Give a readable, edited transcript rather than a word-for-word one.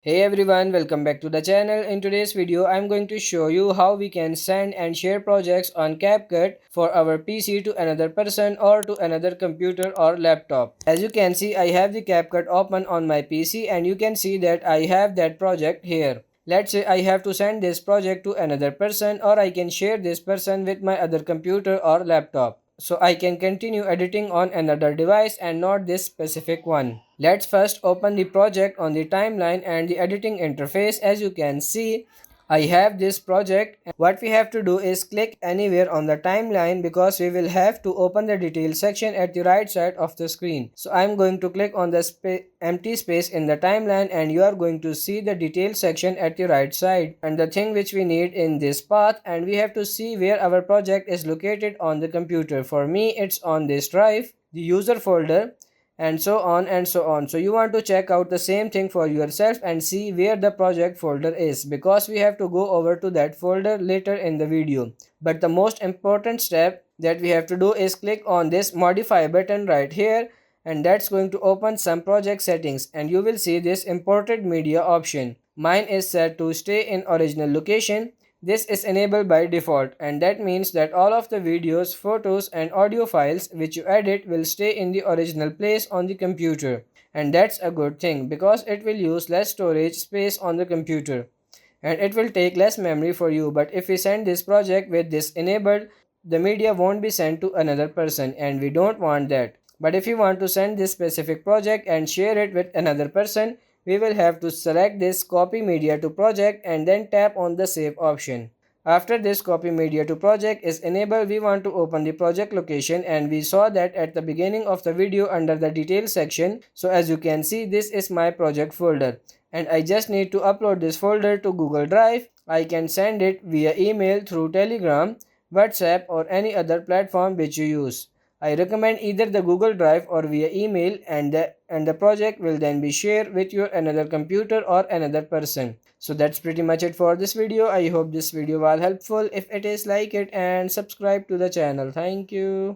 Hey everyone, welcome back to the channel. In today's video, I'm going to show you how we can send and share projects on CapCut for our PC to another person or to another computer or laptop. As you can see, I have the CapCut open on my PC and you can see that I have that project here. Let's say I have to send this project to another person or I can share this person with my other computer or laptop. So I can continue editing on another device and not this specific one. Let's first open the project on the timeline and the editing interface. As you can see, I have this project. What we have to do is click anywhere on the timeline because we will have to open the details section at the right side of the screen. So I'm going to click on the empty space in the timeline and you are going to see the details section at the right side and the thing which we need in this path, and we have to see where our project is located on the computer. For me, it's on this drive, the user folder, and so on and so on. So you want to check out the same thing for yourself and see where the project folder is, because we have to go over to that folder later in the video. But the most important step that we have to do is click on this modify button right here, and that's going to open some project settings and you will see this imported media option. Mine is set to stay in original location. This is enabled by default, and that means that all of the videos, photos and audio files which you edit will stay in the original place on the computer. And that's a good thing because it will use less storage space on the computer and it will take less memory for you. But if we send this project with this enabled, the media won't be sent to another person and we don't want that. But if you want to send this specific project and share it with another person, we will have to select this copy media to project and then tap on the save option. After this copy media to project is enabled, we want to open the project location, and we saw that at the beginning of the video under the details section. So as you can see, this is my project folder and I just need to upload this folder to Google Drive. I can send it via email, through Telegram, WhatsApp or any other platform which you use. I recommend either the Google Drive or via email, and the project will then be shared with your another computer or another person. So that's pretty much it for this video. I hope this video was helpful. If it is, like it and subscribe to the channel. Thank you.